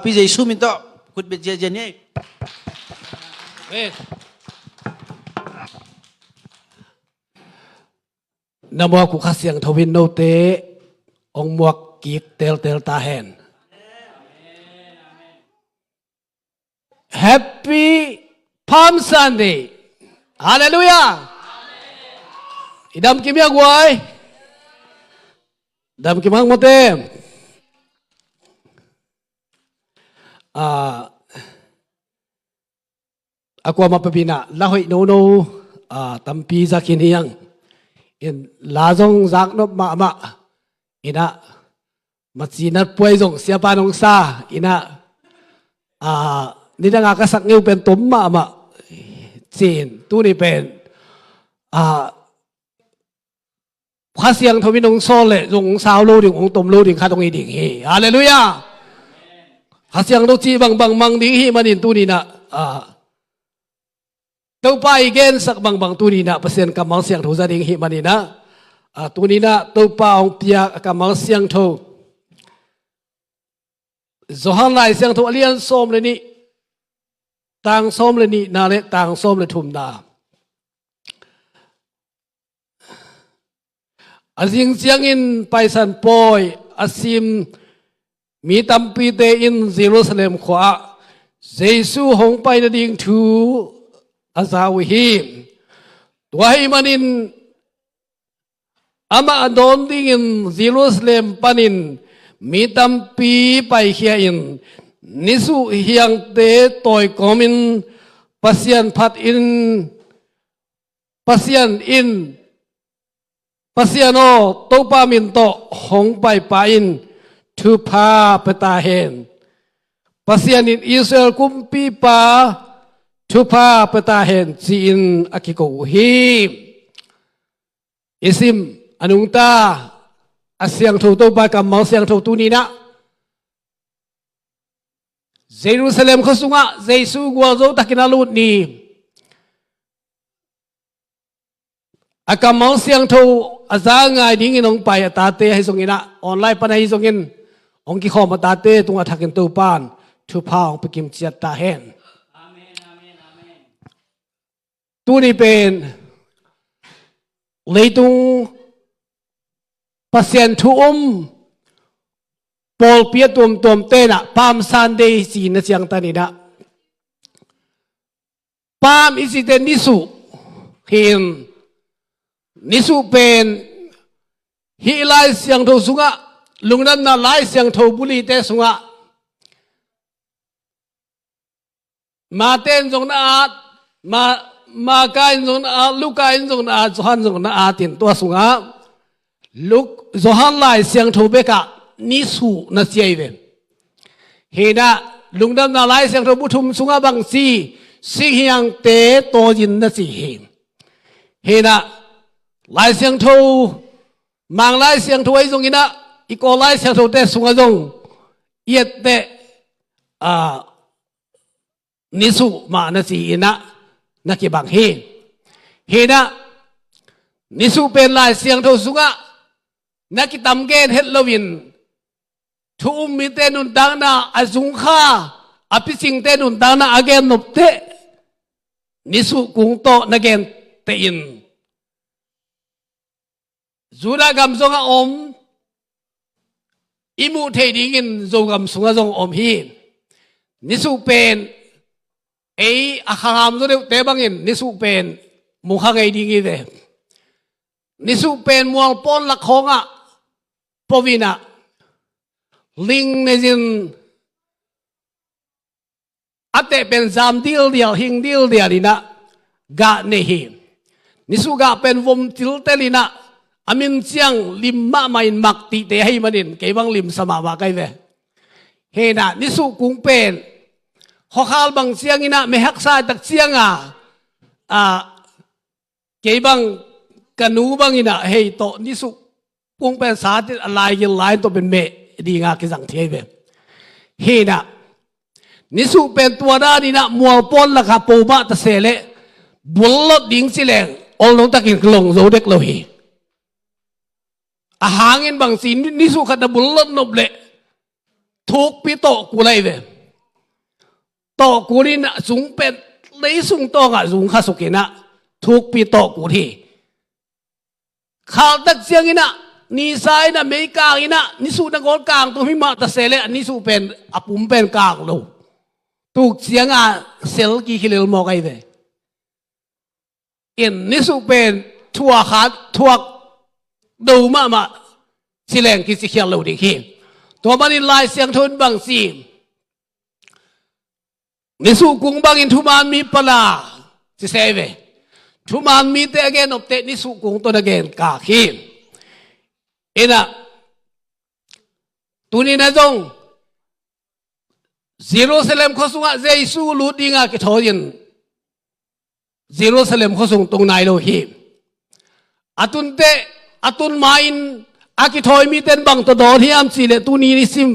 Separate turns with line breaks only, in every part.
Pi Giêsu min to kut be je ni.
Namo ku khasiang thawin no te ong muak kik tel ta hen. Happy Palm Sunday. Hallelujah. Idam kim ya guai. Idam kim hang mote. Aku mapabina lahoy no tampi zakin hiyang in lazong zak no ma ina machinat puai jong siapa nong sa ina ni da nga kasak ngeu pen tom ma chin tu ni pen khasiang thawin nong sol le jong sao lo ding ong tom lo ding kha dong i ding hi hallelujah khasiang do chi bang mang ding hi manin tu ni na tau pa igen sak bang tu ni na pasien kamal siang tho za ding hi manina tu ni na tau pa ong pia kamal siang tho zohan lai siang tho alian som le ni tang som le ni na le tang som le thum na azing siang in paisan poi asim mi tampi te in Jerusalem khwa Jesu hong pai na ding thu azawihim tuai manin ama adon ding in Jerusalem panin mitam pi pai hia in nisu hiang te toy komin pasian phat in pasiano topa min to hong pai pa in thu pa peta hen pasian in Israel kumpi pa Tupa petahen siin akiko hi isim anung ta asyang tho to ba kamal syang tho tu ni na Jerusalem khusunga Jesu gwal zo takinalut ni akamal syang tho azanga ding inong pai atate hai songina online panai songin ong ki khom atate tunga thakin to pan thupa ong pikim chiat ta hen tu ni pen leitung pasien thu pol pia tom te na Palm Sunday si na siang tani na Palm isiten nisu hin nisu pen hi lai siang tho sunga lungnan na lai siang tho buli te sunga ma ten jong na ma kain zong na lu kain zong na zohan zong na tin to sunga luk zohan lai siang tho beka ni su na siai ve hena lungdam na lai siang tho buthum sunga bang si hiang te to jin na si hena lai siang tho mang lai siang tho ai zong ina iko lai siang tho te sunga zong yet te ni su ma na si ina nakibang hina nisu pen lai siang tho sunga nakitam gen Halloween thu mi te nun dang na azung kha apising te nun dang na again nopte nisu kung to nagen te in zura gam zonga om imu the ding in zo gam sunga zong om hi nisu pen akham zo te bangin nisu pen mukha ngai dingi de nisu pen muang pon la khonga povina ling nezin ate pen zam dil dia hing dil dia lina ga nehi nisu ga pen vom til telina amin chiang limma main makti te hai manin ke bang lim sama wa kai ve hena nisu kung pen hokal bang siang ina mehak sa tak siang kei bang kanu bang ina hei to nisu kung pen sa ti alai gil lai to ben me di nga ki jang thei ve hena nisu pen tua da ni na mual pon la kha po ba ta sele bulot ding sileng ol nong takin klong zo dek lo hi hangin bang sin nisu kha da bulot noble ทุกปีโตกูเลยเวโตกูนี่นะสูงเป็นเลยสูงโตกะสูงข้าสุกินะทุกปีโตกูที่ข่าวตักเสียงอินะนี่สายนะไม่กลางอินะนี่สูนักกลางตัวพิมาตะเสเลนี่สูเป็นอปุ่มเป็นกลางลูทุกเสียงเซลกี่กิโลมอกไอเวอินนี่สูเป็นทัวขาทัวดูมาสิแรงกิสิเขียนลูดิคีตัวมันนี่ลายเสียงทุนบางสีนิสุกุงบางอินทุมานมีปลาสิเซเวทุมานมีเตะเกนอบเตนิสุกุงตัวเกนกาขีเอ็นะตัวนี้นะจงเยรูซาเล็มข้อสุงะเยซูลูดิงะกิทอยินเยรูซาเล็มข้อสุงตรงไหนโลฮีอัตุนเตอัตุนมาอินอากิทอยมีเต็นบังตัวโดนที่อัมสิเลตัวนี้นิสิม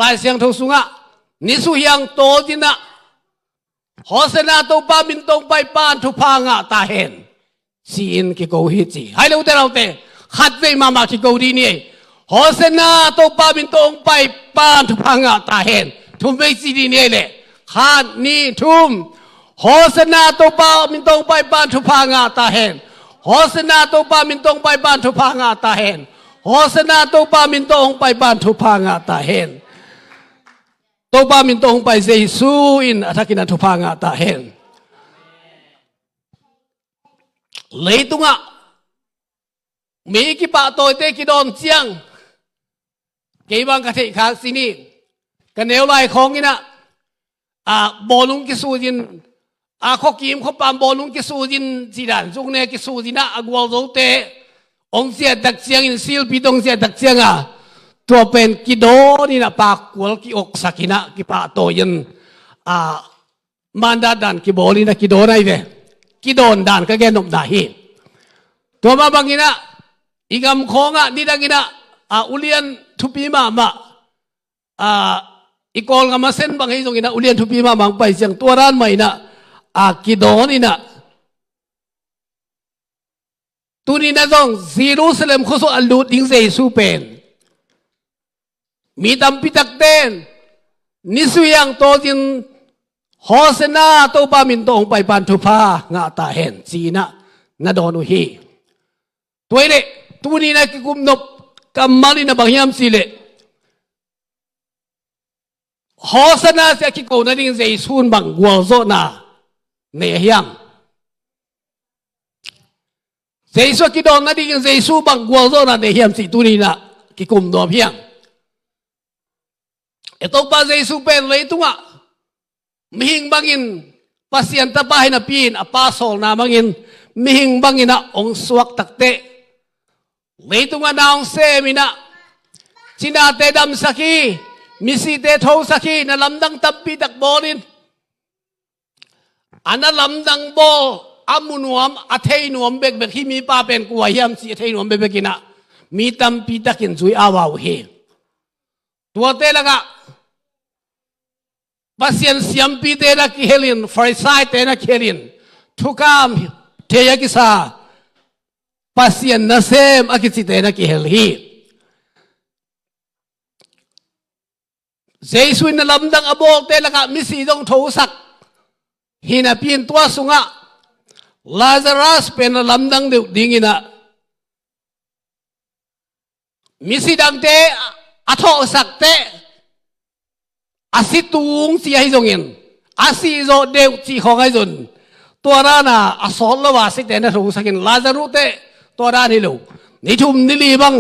ลายเสียงทสุงะนิสุยังโตจินะฮอสนาตัวป้ามินตรงไปปานทุพางะตาเห็นซีอินกิโกฮิจิให้เราเตขัดเวมากิโกดีนี่ฮอสนาตัวป้ามินตรงไปปานทุพางะตาเห็นทุมเวซีดีนี่เลยขัดนี่ทุมฮอสนาตัวป้ามินตรงไปปานทุพางะตาเห็นฮอสนาตัวป้ามินตรงไปปานทุพางะตาเห็นฮอสนาตัวป้ามินตรงไปปานทุพางะตาเห็นตัวป้ามินตรงไปเยซูอินอัฐกินันทุพางะตาเห็นเลยตุงะมีกิปะโตเตกิดอนเจียงเกี่ยบังกะเทขาสินีกันเนวไลของนี่นะบอลุงกิสูจินข้อกิมข้อปามบอลุงกิสูจินจีดันจุกเนกิสูจินะกวลโตเตองเสียดักเจียงอินซิลปีตองเสียดักเจียงตัวเป็นกิโดนี่นะปากกวลกิอกสักินะกิปะโตยันมันดาดันกิโบลีนะกิโดไนเวกิโดนดันก็แกนมดาฮีตัวมาบางกินะอีกคำของนี่ดังกินะอุเลียนทุปีมาอีกอลกับมาเส้นบางให้ตรงกินะอุเลียนทุปีมาบางไปเสียงตัวร้านใหม่นะกิโดนี่นะตัวนี้นะต้องซีรูสเลมโคโซอัลลูดิงเซซูเป็นมีตำปิตักเตนนิสุยังโตจินฮอสนาโตปามินโตองไปปันทุพางาตาเห็นจีนะนาโดนุฮีตัวนี้ตัวนี้นะกิกุมนบกัมมาลินะบางยามสิเลฮอสนาเสียกิโกนัดิงเซซูนบังกัวโซนาเนียมเซซูกิโดนัดิงเซซูบังกัวโซนาเนียมสิตัวนี้นะกิกุมนบเพียงito pa sa isupen la ito nga mihing bangin pasyenta bahay na pin apasol na mangin mihing bangin na ong suwak takte la ito nga naong semina sinate dam saki misite thou saki na lamdang tampi takbolin ana lamdang bo amunuam athei nuam bek bek himi pa pen kuwayam si athei nuam bek bekina mi tampi takin zui awaw he tuwate laga pasien siampi te na kihelin farisai te na kihelin thukam te ya kisa pasien na sem akitsi te na kihelhi Jesus na lamdang abok te laka misi dong thosak hinapin tua sunga Lazarus pen na lamdang dingina misi dang te atho sak te asitung si hay zongin asi zo deu chi khong hay zon tua ra na asol la wa si te na thu sakin Lazarus te tua ra ni lo ni thum ni li bang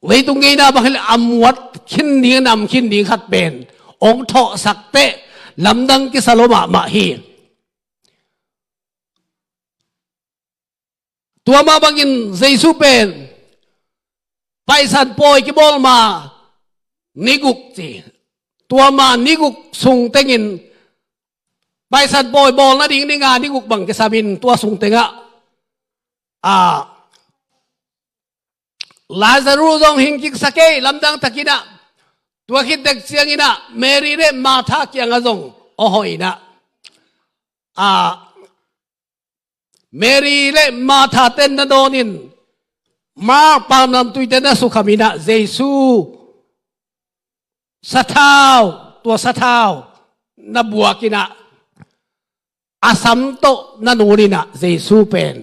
lấy tung ngay na bang amwat khin ni nam khin ni khat ben ong tho sak te lamdang ki saloma ma hi tua ma bangin Jesus pen paisan poi ki bol ma niguk chi tua ma niguk sung tengin paisan poi bol na ding nga niguk bang ki sabin tua sung tenga Lazarus dong hingkik sakay lamdang takina tua kitek siang ina Mary ne mata kiang azong ohoy na Mary le mata ten na donin ma panam tuiten na sukamina Jesus สะเท้าตัวสะเท้านาบัวกินะอาสัมโตนานูรินะเจสูเป็น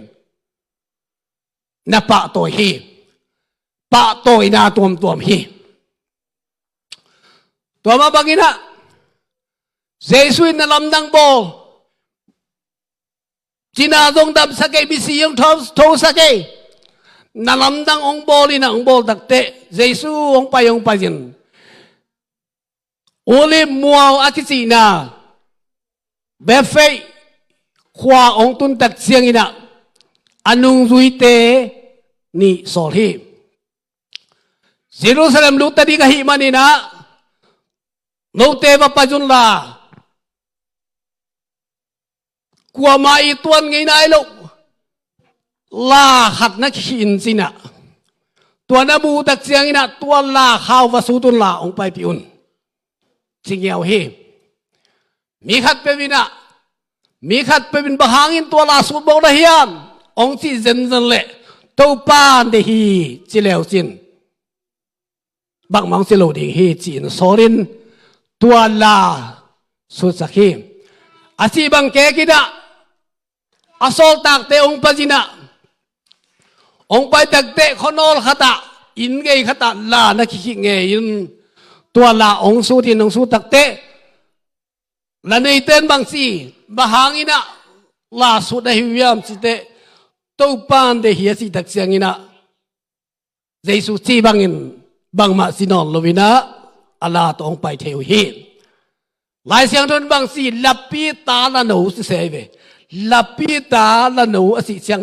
นาปะโตฮีปะโตอินาตัวมฮีตัวมาบังกินะเจสูอินาลำดังโบจีน่าตรงดำสักเกบิซียงทอสักเกนาลำดังองโบลินะองโบตักเตะเจสูองไปจินโอเลมัวอากิจีนาเบฟเฟขวาองตุนตักเสียงอินะอนุงรุยเตนี่สอลีเยรูซาเล็มลุตดีกะฮิมานีนะโนเตบปัจจุนลากัวมาอีตัวนไงนายลูกลาหัดนักขินสินะตัวนบูตักเสียงอินะตัวลาข้าววสุตุนลาองไปพิอุนจริงเอาเฮมีขัดไปวินะมีขัดไปวินบะหางอินตัวลาสุบองระเฮียนองที่เซนเละตัวปานเดฮีจิเลวจินบางมังสิโลดีฮีจินสอรินตัวลาสุสักฮีอาชีบังเกกินะอาโซลตักเตองปะจินะองไปตักเตขโนลขตะอินเกยขตะลานักขิเงยินตัวลาองสูที่นองสูตักเตและในเต้นบางสีบะหางอินะลาสุดได้วิยามสิเตตัวปานเดฮีสิตักเสียงอินะเจสุจีบังอินบางมาสินอนลวินะอัลลาตองไปเทวฮีหลายเสียงทนบางสีลับปีตาละหนูสิเสเวลับปีตาละหนูสิเสียง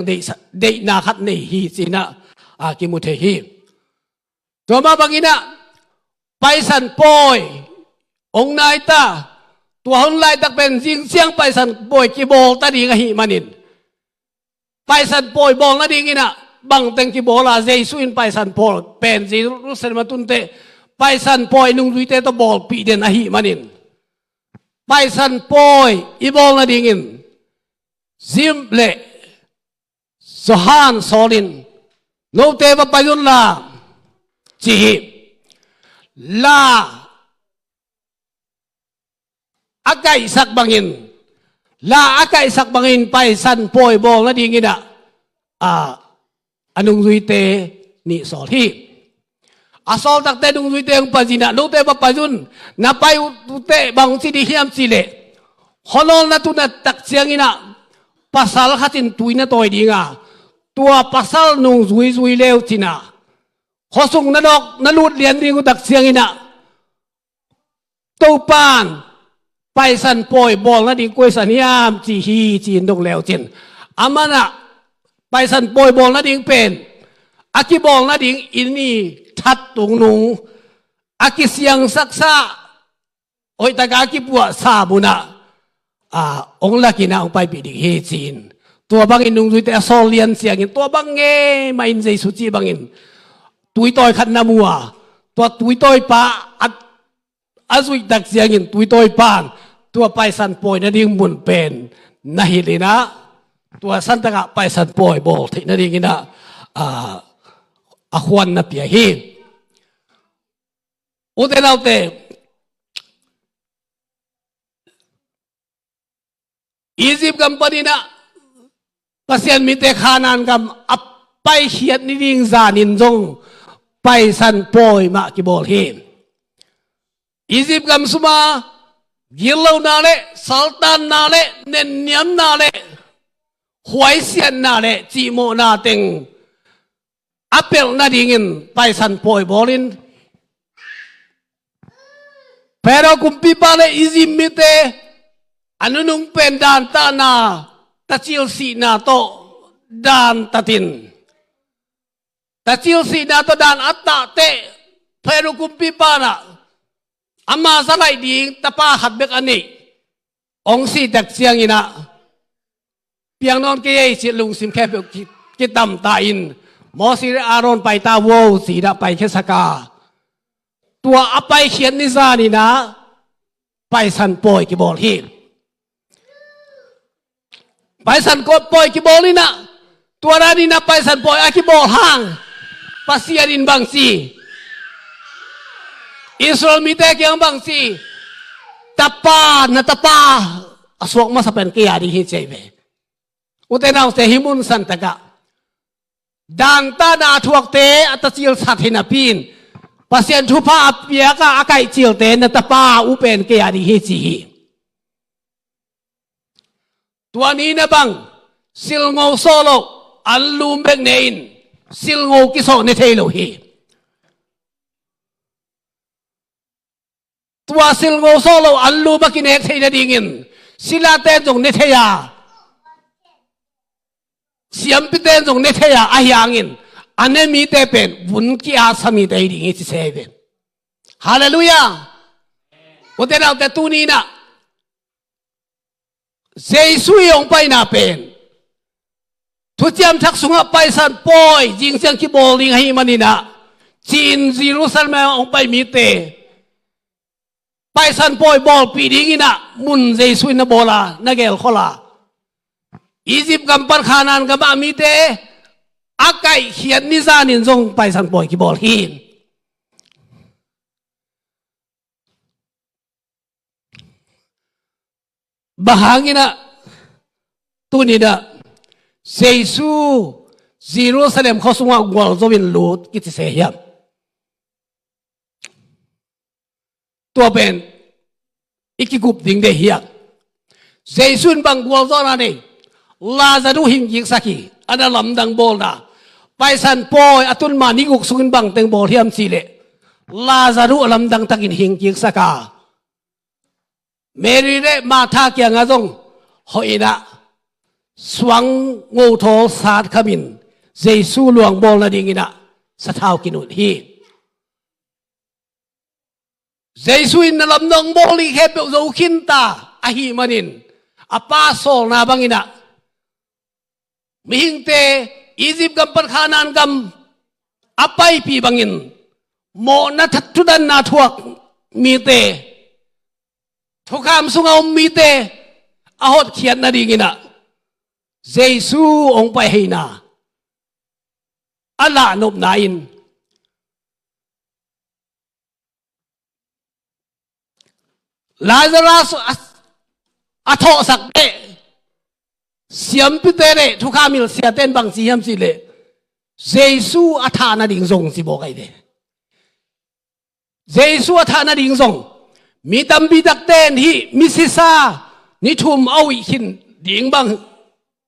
เดนาขัดในฮีสินะอากิมุเทฮีตัวมาบางอินะไปสันปอยองนายตาตัวคนไล่ตักเป็นยิงเสียงไปสันปอยกีโบลตาดีกะหิมันินไปสันปอยบอลนาดีกินะบังเต็งกีโบลาเจสุอินไปสันปอยเป็นจีรุสเซมาตุนเตไปสันปอยนุงดุยเตตบอลปีเดนอะหิมันินไปสันปอยอีบอลนาดีกินซิมเล่สฮานโซลินโนเตวปายุนลาจีฮิลาอากาศสักบางอินลาอากาศสักบางอินไปสันปอยบอลนาดีกินะอนุงรุยเตนี่สอที่อาสอลตักเตนุงรุยเตงปะจินะโนเตปะปะจุนนับไปอุเตบางสิดิฮิมสิเลฮอนอลนัตุนัตักเสียงอินะpasal khatin tuina toy dinga tua pasal nung zui leo tina khosung na dok na lut lian ding tak siang ina to pan pai san poi bol na ding koi san yam chi hi chin dong leo chin amana pai san poi bol na ding pen aki bol na ding ini that tung nung aki siang saksa oi taga aki bua sa bunaองลักกินะองไปปีดิเฮจีนตัวบางอินนุงดุยแต่โซเลียนเสียงอินตัวบางเงมาอินใจสุจีบางอินตุยต่อยขันนามัวตัวตุยต่อยป้าอาสุยดักเสียงอินตุยต่อยป้านตัวไปสันปอยนั่นดิ่งบุญเป็นนาฮิลีนะตัวสันตะกะไปสันปอยบอกที่นั่นดิ่งนะอาควันนับเปียฮีอุเทนเอาเตอียิปต์กัมปนีนะpasien mite khanan kam appai hiat ni ding zanin jong pai san poi ma ki bol hi Egypt kam suma gilau na le sultan na le nen niam na le huai sian na le chi mo na teng apel na dingin pai san poi bolin pero kumpi pale Egypt mite anunung pendan ta na tachil si na to dan tatin tachil si na to dan atta te pero kumpi para ama salai ding tapa hatbek ani ong si dak siang ina piang non ke si lung sim khe ki tam ta in mo si aron pai ta wo si da pai khe saka tua apai khian ni za ni na pai san poi ki bol hi Paisan ko poi ki bol na tuara ni na paisan poi aki bol hang pasianin bangsi อิสราเอลมีแต่เกี่ยงบางสิตาปานะตาปาอสวกมาสเป็นเกียร์ดีฮิเจเวอุตเนเอาเสหิมุนสันตะกะดังตานาทวกเตอัตจิลสัตหินาปีนปัสยันทุพาเปียกะอาไกจิลเตนะตาปาอุเป็นเกียร์ดีฮิจีตัวนี้นะบังสิลโงโซโลอัลลูมเบกเนอินสิลโงกิโซเนเทโลฮีตัวสิลโงโซโลอัลลูบักินเฮเทนดิ่งินสิลาเตนจงเนเทยาเสียมพิเตนจงเนเทยาอาหยังอินอันนี้มีแต่เป็นวุนกิอาสมีแต่ดิ่งที่เซเวนฮาเลลูยาวันเดียวแต่ตัวนี้นะเจสุยองไปนาเป็นทุกยามทักสุงไปสันปอยจิงเสียงคีบอลลิงให้มันนี่นะจีนเยรูซาเล็มองไปมีเตไปสันปอยบอลปีดิ้งนะมุนเจสุยนบอลานักเกลขลาอียิปต์กัมปันขานานกัมอามีเตอาไก่เขียนนิซานินจงไปสันปอยคีบอลหินบางอย่างนะตัวนี้นะเซซูเยรูซาเล็มเขาสงฆ์กวลจวินลูดกิจเสียมตัวเป็นอีกกุบดิ่งเดียกเซซูนบังกวลจอนานี่ลาซาดูหิมยิกสักีอันนั้นลำดังโบลนะไปสันปอยอตุนมานิกุกสุนบังเต็งโบลเทียมสิเลลาซาดูลำดังตักินหิงยิกสักาเมรีเรมาทาเกียงอาจงหอยนะสวงงูโถสาดขมินเจสูหลวงบอลนาดิงินะสะท้าวกินุนฮีเจสูอินลำนองบอลีเฮเปโซขินตาอาฮีมันินอปาโซลนาบังอินะมิหิงเตอียิปต์กัมปันขานานกัมอปายปีบังอินโมนัททุดันนาทวกมีเตทุกคำสุงเอามีเตอาหดเขียนนาดีกินะเจสูองไปให้นาอัลลาห์นบนายนลาซารัสอัทโอสักเตเสียมพิเตเรทุกคำมิลเสียเต้นบางสียมสิเลเจสูอัฐานาดิ่งทรงสิบอกไอเดเจสูอัฐานาดิ่งทรงมีตำบิดักเต้นที่มิซิซานิทุมเอาอีขินดิ่งบัง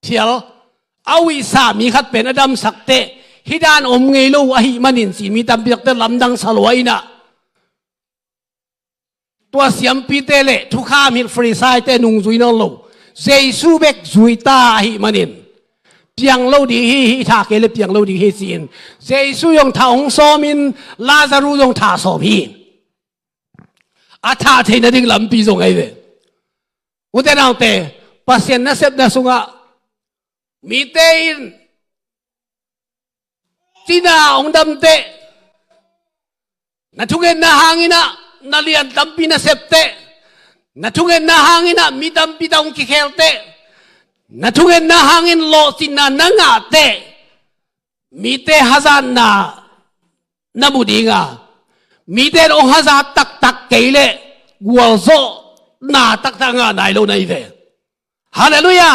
เทียลเอาอีสามีขัดเป็นอดัมสักเตฮิดานอมเงยโลอหิมันินสีมีตำบิดักเต้นลำดังสลวยนะตัวเสียมปีเตเลทุกข้ามิลฟรีไซเตนุงจุยนอโลเจสูเบกจุยตาอหิมันินเปียงโลดีฮิทาเกเลเปียงโลดีฮิซีนเจสูยงท่าองโซมินลาซารูยงท่าโซพีอาท่าเทนดิ่งลำปีจงไอเวอุตเตนเอาเตปัสยันนัสเซบนัสุงะมีเตอินจีน่าองดำเตนัทุเงินนาหางินะนาเลียนดำปีนัสเซบเตนัทุเงินนาหางินะมีดำปีดองกิเคลเตนัทุเงินนาหางินโลสินานังอาเตมีเตฮะซานนานาบุดีงามีเดนองฮาซาตักตักเกเลกัวโซนาตักตังานายโลนายเวฮาเลลูยา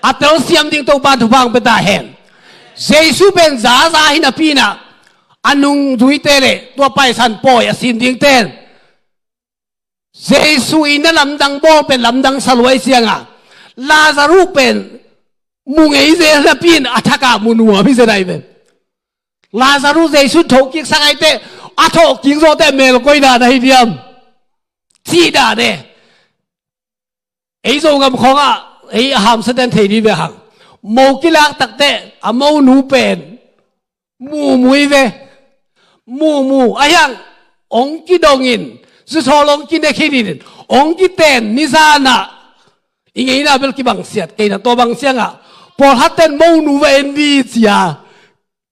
อัตโนเสียมดิ่งตัวบ้านทุบังเป็นตาเห็นเจสูเป็นซาซาหินาปีนะอันนุงดุยเตเลตัวไปสันปอยสินดิ่งเตนเจสูอินลำดังโบเป็นลำดังสลวยเสียงอ่ะลาซารูเป็นมุงเอเซนาปีนอัฐกามุนัวพิเศษไอเวลาซารูเจสูถูกกิกสักไอเตอาทอกจิงโซเตเมลก็ได้ในเดียมที่ได้เนี่ยไอ้โซกับของอ่ะไอ้หามแสดงเทดีเวหังโมกิลักตักเตอะโมนูเป็นมูมุยเวมูไอ้ยังองกิดองอินสุดท้ายองกินได้คิดินองกิเตนนิซานะอิงไงนะเบลกิบังเสียดไอ้นะตัวบังเสียงอ่ะพอฮัตเตนโมนูเวนดีเสีย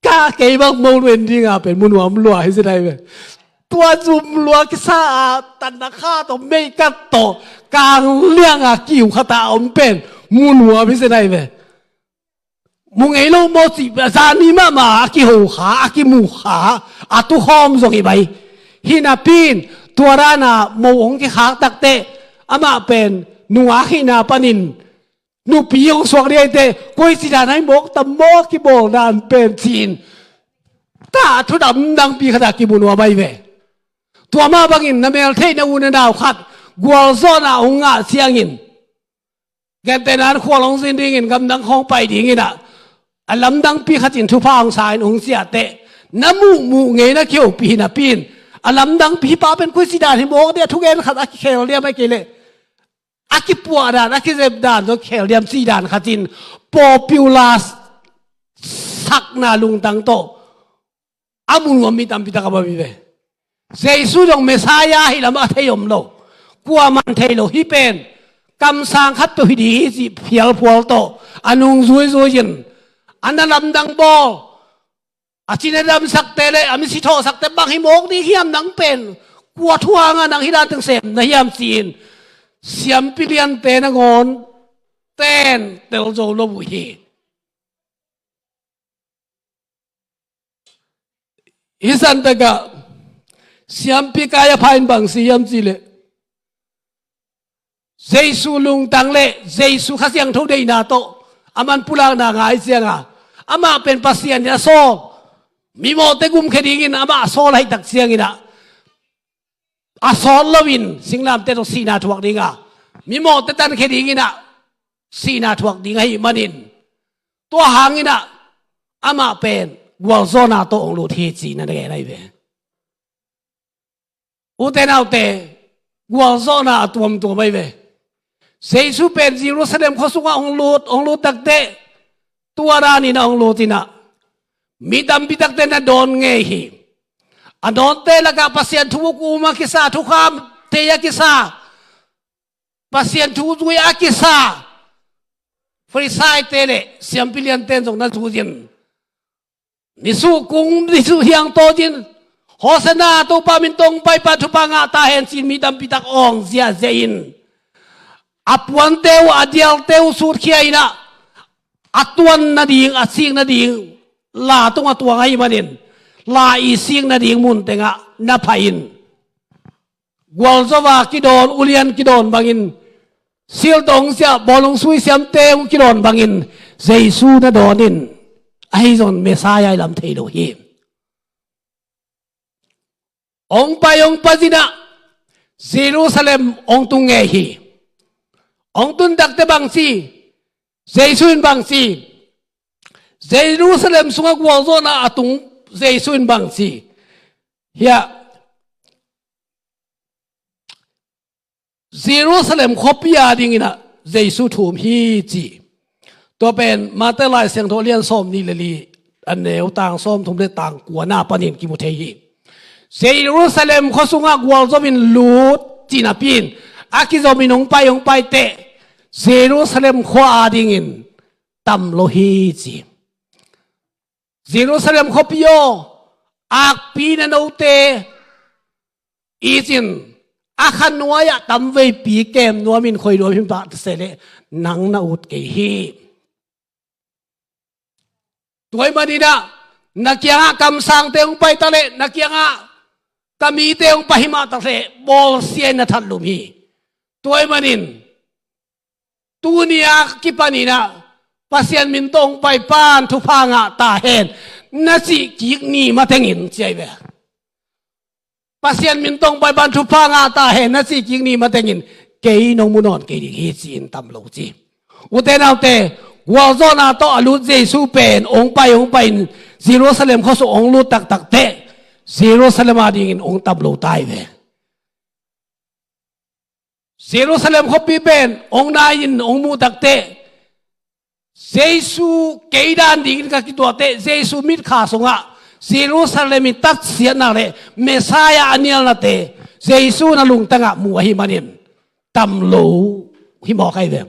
กาเกย์บังโมนูเวนดีอ่ะเป็นมุนหัวมลัวให้สิได้เว้ตัวจุ่มลัวกิซาตันนักฆ่าตัวไม่กัดโตกลางเรื่องอ่ะกิ่วขตาอมเป็นมุนหัวพิเศษได้เว้มุงไอ้โลโมจิซานิมาอากิโหขาอากิมูขาอาตุหอมส่งอีไป ฮินาปีนตัวรานาโมงที่ขากตักเตอามาเป็นนัวฮินาปนินนูปียงสวกเรียเตกุยสิดานให้มกตะโมกที่โบนานเป็นจีนตาทุดำดังปีขดากิบุนัวใบเวตัวมาบังอินนาเมลเทนอูนดาวขัดกัวโซนาองงะเสียงินแกนแต่นั้นขั้วลงสินดิ่งกำดังห้องไปดิ่งน่ะอันลำดังปีขจินทุพางสายองเสียเตน้ำมูเงยนะเขียวปีน่ะปีนอันลำดังปีป้าเป็นกุยสิดานให้มกเนี่ยทุกเอ็นขัดอากิเคลเรียไม่เกลเลยอากิปัวดานอากิเซบดานตัวเคลเรียมซีดานขจินpopular สักนาลุงตังโตอามุนวมิตัมปิตากบะบิเวเจสุจงเมสายาฮิลามาเทยมโลกัวมันเทโลฮิเป็นกำสังขัดตัวฮิดีสิเพียลพัวโตอนุงซุยซุยินอันนั้นลำดังโบอาจินดำสักเตเลอามิสิโตสักเตบังฮิโมกนี่ฮิยามนังเป็นกัวทัวงานังฮิดานตึงเสมนะฮิยามซีนเสียมปิเลียนเตนงอนเต้นเตลโจโลบุฮีอิสันตะกะเสียมปิกายพายบังสียมจีเลเจสุลุงตังเลเจสุขัสยังทุเดนาโตอามันพุลางนางายเสียงอ่ะอามาเป็นปัสยานยาโซมีโมเตกุมเคดิงินอามาโซไลตักเสียงินะอาโซลวินสิงลามเตโตสีนาทวักดิงามีโมเตตันเคดิงินะสีนาทวักดิงาฮิมันินตัวหางินะอามาเป็นวัลโซนาโตองลูเทจีนั่นเองไรเวอุเทนเอาเตวัลโซนาตัวไม่เวเซซูเป็นเยรูซาเล็มข้อสุงองลูตักเตตัวรานีนะองลูตินะมีดำบิตักเตนะโดนเงยอันโดนเตละกับปัสยันทุกอุมากิสาทุกคำเตยกิสาปัสยันทุกตุยอากิสาฟริสายเตเลเสียมพิเลียนเตนส่งนั้นทุจินนิสุกุงนิสุเฮียงโตจินโฮสนาตุปามินตงไปปัทุปังอาตาเห็นจินมีดำบิตักองเสียเซินอัปวันเตวอเดียลเตวสูดเขียนะอัตวันนาดิงอัดสิงนาดิงลาตุงอัตวงไอ้มันนินลาอีสิงนาดิงมุนเตงะนับพายินกวลสวากิโดนอุเลียนกิโดนบางินซิลตงเสียบอลงซุยเสียมเตวกิโดนบางินเจสูนาโดนินไอ้จนเมสายาลำเทโลฮีองไปจินะเยรูซาเล็มองตุงเงฮีองตุนดักเตบังซีเจสุนบังซีเยรูซาเล็มสุงกวลโซนาอตุงเจสุนบังซีเฮียเยรูซาเล็มคบยาดิงินะเจสุถูมฮีจีตัวเป็นมาเตลายเสียงโทเลียนส้มนี่เลยลีอันเนวต่างส้มทุมเดต่างกัวหน้าปนินกิมุเทฮีเยรูซาเล็มเขาสุงกวลโซบินลูดจีนาปินอากิโซมินองไปเตเยรูซาเล็มขวาดิ่งินตัมโลฮีจีเยรูซาเล็มขบโยอักปีนันโอเตอีจินอาคันนัวยตัมเวปีเกมนัวมินคอยนัวมินปะเสเลนังนาอุดเกฮีตัวมันดีนะนักยังกำสังเตงไปทะเลนักยังกำมีเตงไปหิมะทะเลบอลเซียนทัดลุมีตัวมันนินตัวนี้กิปานีนะปัสยันมินตงไปปานทุพางะตาเห็นนั่นสิกิกนี่มาเทงินใจเบปัสยันมินตงไปปานทุพางะตาเห็นนั่นสิกิกนี่มาเทงินเกยนงมุนอนเกยดิฮิจินตัมโลจีอุเทนเอาเตวอลโซนาโตอลูเจสูเป็นองไปเยรูซาเล็มเขาส่งองลูตักเตเยรูซาเล็มอาดิงินองตัมโลตายเบเยรูซาเล็มเขาปีเป็นองนายินองมูตักเตเยซูเกยดานดิงินกับกิตัวเตเยซูมิดขาสงะเยรูซาเล็มมิตัดเสียนาเลเมสายาอันเนียลนาเตเยซูนาลุงตั้งะมัวหิมันินตัมโลหิมอกไอเดม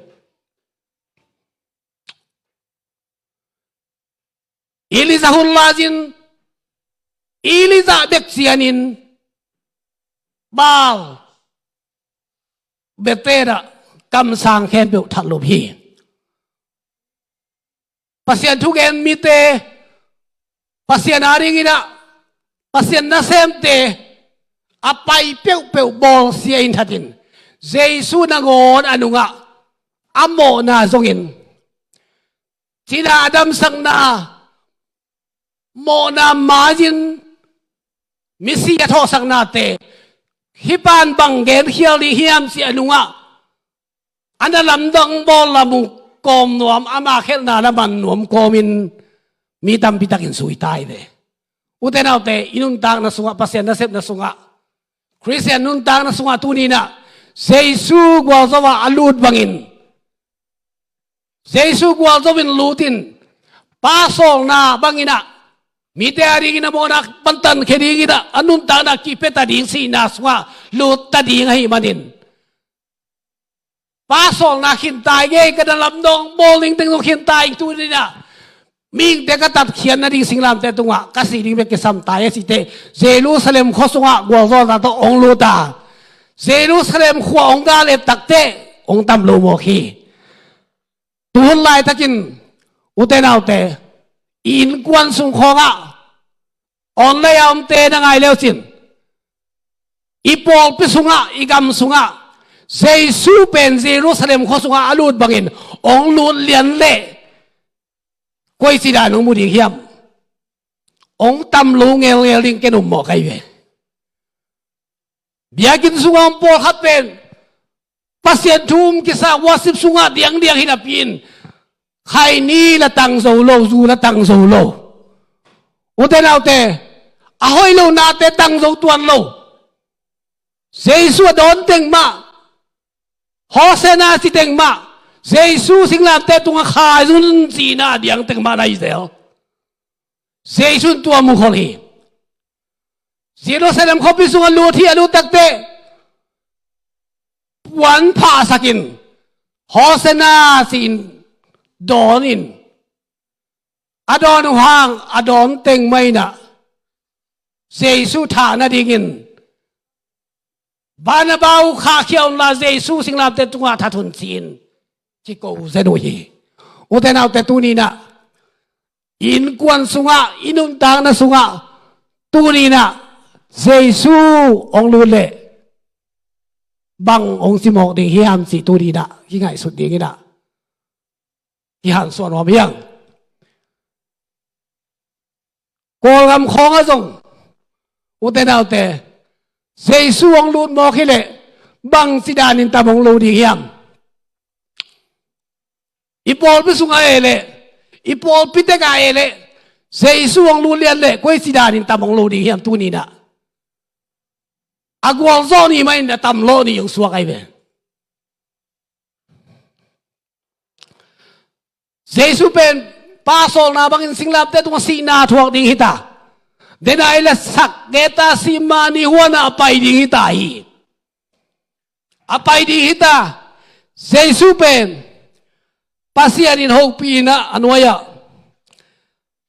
อิลิซาฮุลลาจินอิลิซาเบกเซียนินบาลเบเตระกำสังแคนเบลทัดลบีปัสยันทุกเอ็นมีเตปัสยันอาริงินะปัสยันนาเซมเต ไปเปียวเปียวบอลเสียอินทัดินเยซูนางอนอนุงะอโมนาจงอินจีนาดัมสังนาโมนามาจินมิสยาทอสังนาเตฮิปานบังเกนเฮียลิฮิมสิอนุงะอันนั้นลำดังบอลลำมุกอมนวมอามาเขลนาละมันนวมกอมินมีดำพิตักินสุยตายเลยอุตเทนเอาเตอินุนตังนัสุงะปัสยานัเซปนัสุงะคริสเตียนนุนตังนัสุงะตุนีนะเยซูกวาซาวะอลูดบังอินเยซูกวาซาวินลูตินปาโซลนาบังอินะมีแต่อาริกินะโมนักปันตันเคดีกินะอนุนตังนักกิเปตาดิงสีนาสุงะลูตตาดิงให้มันอินปาโซลนาขินตายเกยกันลำดองโบลิงตึงตขินตายอีกตัวนี้นะมิงเด็กตัดเขียนนาดิสิงลามเตตุงะกสิริเบกสัมตายสิเตเยรูซาเล็มข้อสุงะกัวโซนาโตองลูตาเยรูซาเล็มขวองกาเลตักเตองตัมโลโมคีตุนไลตะกินอุเตนาเตอินกวนสุงขงะออนเลยอมเตนังไงเลวสินอีปอลปิสุงะอีกำสุงะเยซูเป็นเยรูซาเล็มข้อสุงะอลูดบังอินองลูดเลียนเล่กวยสิดานองมุดิเฮียมองตัมลูเงลลิงเกนุมหมอกไอเวเบียกินสุงามปอขัดเป็นปัสยานทุมกิสาวาสิบสุงาเดียงหินาปินใครนี่ละตังโซโลซูละตังโซโลอุเทนเอาเตอหอยโลนาเตตังโซตวนโลเยซูโดนเต็งมาฮอเซนาสิเต็งมาเยซูสิงลามเตตุงขาจุนจีนาเดียงเต็งมาได้เดียวเยซูตัวมุขลีเยรูซาเล็มเขาพิสุงลูที่อลูตักเตวันพาสกินฮอเซนาสินดอนินอดอนห่างอดอนเต็งไม่นะเยซูฐานาดิงินบานาบาวขาเขียวลาเยซูสิงลามเตตุงทัทุนจีนจิโกเซโนฮีอุเทนเอาแต่ตูนีนะอินกวนสุงะอินุนตางนะสุงะตูนีนะเยซูองลูเลบังองสิมอกดิฮิฮัมสิตูนีนะที่ไงสุดดีงี้นะฮิฮันส่วนว่าเพียงโกลกำของอะจงอุเทนเอาแต่เยซูองลูมอกฮิเลบังสิดานินตามองลูดิฮิฮัมอีปอลพิสุงเอเลอีปอลพิเตกาเอเลเยซูองลูเลียนเลกวยสิดานินตามองลูดิฮิมตูนีนะอากวลโซนี่ไม่นะตามโลนี่ยังสวกไอเวเยซูเป็นปาโซลนาบังอินสิงลามเตตุงสีนาทวกดิฮิตาเดนไอเลสักเกตาสิมานิหัวนาไปดิฮิตาฮีอไปดิฮิตาเยซูเป็นpasierin hok pina anwaya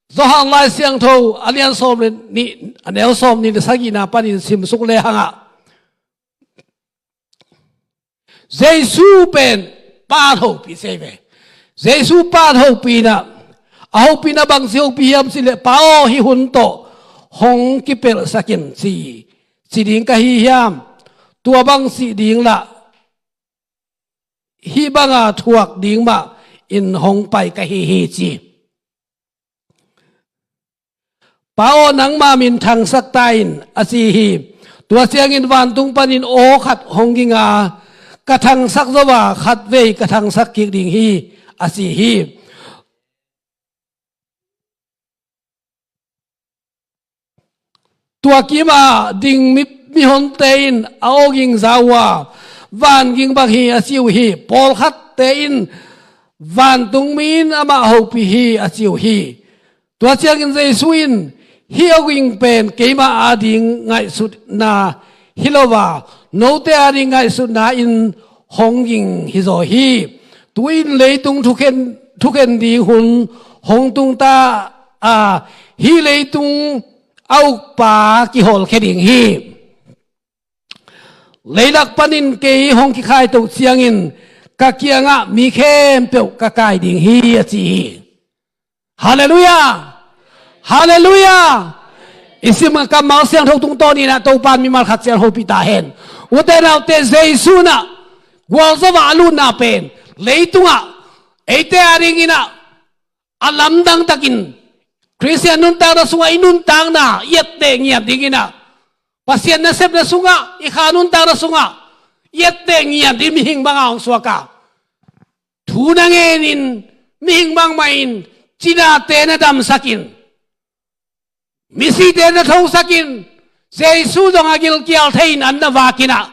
zohang lai siang tho alian som ni anel som ni sagina panin sim suk le hanga jesu pen pa tho pi seve jesu pa tho pina a ho pina bang si hok pi yam sile pa o hi hun to hong ki pel sakin si ding ka hi yam tua bang si ding la hi banga thuak ding maอินหงไปกะฮีจีป้าโอนังมามินทางสักตายอาซีฮีตัวเสียงอินวันตุงปานินโอขัดหงกิงากระทังสักซว่าขัดเวกระทังสักกิกดิงฮีอาซีฮีตัวกีมาดิงมิฮอนเตอินเอากิงซาวาวานกิงบักฮีอาซิวฮีปอลขัดเตอินวันตุงมีนอามาหูปีฮีอาจิวฮีตัวเชียงอินเจสุอินฮิโอกิงเป็นเกมาอาดิงไงสุดนาฮิโลวาโนเตอาดิงไงสุดนาอินฮงยิงฮิโซฮีตัวอินเลยตุงทุกเข็นดีหุนฮงตุงตาฮีเลยตุงเอาป่ากิโฮลแค่ดิ่งฮีเลยลักปนินเกยฮงกิขายตุเชียงอินกะเกียงะมีเข้มเปียวกะกายดิ่งฮีจีฮาเลลูยาฮาเลลูยา isim ka mal siang thau tung to ni na to pan mi mal khat siang ho pi ta hen utena te jesu na gwal zo wa lu na pen leitunga eite aring ina alam dang takin Christian nun tang na sunga inun tang na yet te ngiat dingina pasien na sep na sunga ikhanun tang na sunga yet te ngiat di mihing banga ong suaka tunangenin mihing bang main China te na dam sakin misi te na thong sakin jesu dong agil kial thein an na wakina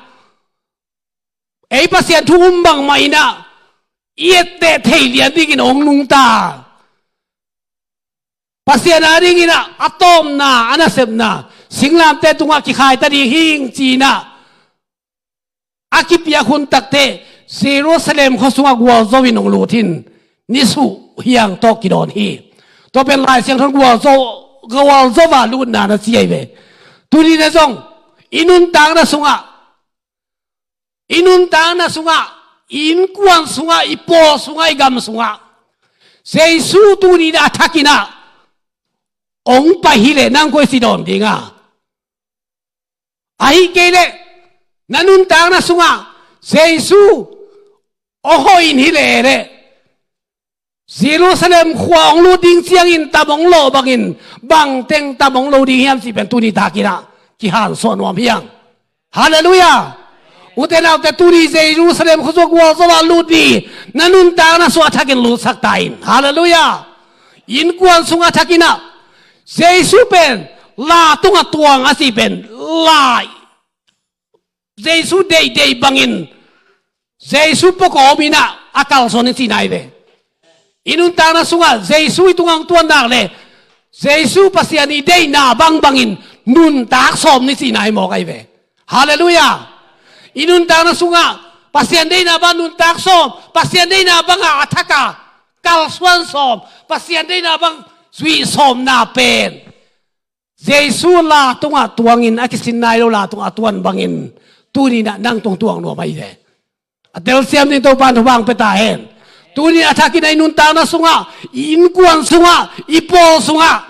ei pasien thum bang maina yet te thei lian dingin ong nung ta pasien aring ina atom na anasep na singlam te tunga ki khai ta di hing China akipia khun takte Jerusalem khosunga gwal zowin ong lutin nisu hiang to kidon hi to pen lai siang thon gwal zo wa lu na na chi ai ve tuni na jong inun tang na sunga in kuan sunga ipo sunga igam sunga Jesu tuni na thakina ong pa hile nang ko sidon dinga ai kele nanun tang na sunga Jesu ohoin hile re Jerusalem khuang lu ding chiang in tamong lo bangin bang teng tamong lo ding hiam si pen tuni takina ki han so nom hiang hallelujah utena te tuni Jerusalem khu zo gwa zo wa lu di nanun tang na so thakin lu sak tain hallelujah in kuan sunga thakina Jesu pen la tunga tuang asi pen la Jesu day bangin Jesu poko mina akal sonin sinai ve inun ta na sunga Jesu itungang tuan nak le Jesu pasiani day na bangin nun tak som ni sinai mo kai ve hallelujah inun ta na sunga pasian day na ban nun tak som pasian day na banga athaka kal swan som pasian day na bang sui som na pen Jesu la tunga tuangin akisin nai lo la tunga tuan bangin tuni na nang tuang no mai de atel siam ni to pan bang peta hen tuni athaki nai nun ta na sunga in kuan sunga ipo sunga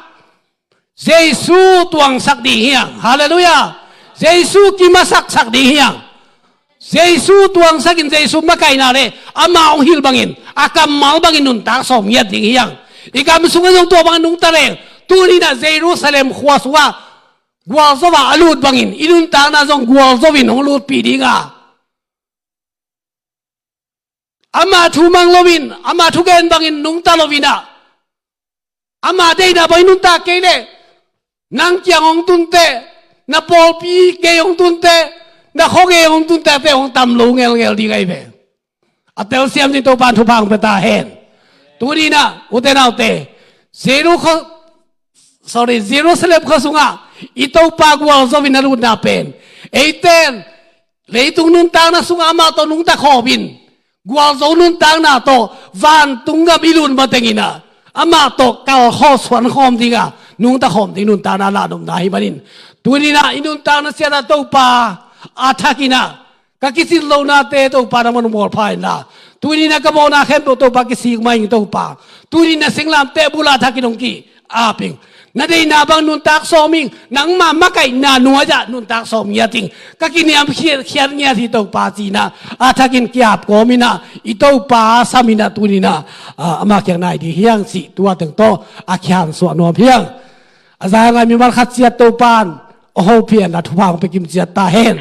Jesu tuang sak di hiang hallelujah Jesu ki masak sak di hiang Jesu tuang sakin Jesu makai na le ama ong hil bangin akam mal bangin nun ta som yat ding hiang ikam sunga jong to bang nung ta le tuni na Jerusalem khwa sunga gwal zo wa alut bangin inun ta na jong gwal zo win ong lut pi dinga ama thu mang lovin ama thu gen bangin nung ta lovina ama dei na boy nun ta ke le nang kyang ong tun te na pol pi ke ong tun te na kho ge ong tun te pe ong tam lo ngel di gai be atel siam ni to pan thu phang pe ta hen tuni na utena te Jerusalem kho sunga ito pa gwal zo win alut na pen eiten leitung nun ta na sunga ma to nung ta khobin gwal zo nun tang na to van tunga bilun matengina ama to kal kho swan khom dinga nung ta khom ding nun ta na la dom nai banin tunina inun ta na sia na to pa athakina ka kisin lo na te to pa na mon mol phai na tunina ka mo na khem to pa kisi mai to pa tunina singlam te bula thakinong ki aping na dei na bang nun tak soming nang ma makai na nuaja nun tak som yating kakiniam khiar nya thi to pa chi na athakin kyap ko mina ito pa samina tunina ama kyang nai di hiang si tua teng to akhyang so no phiang azanga mi mal khat sia to pan ho phian la thu phang pe kim sia ta hen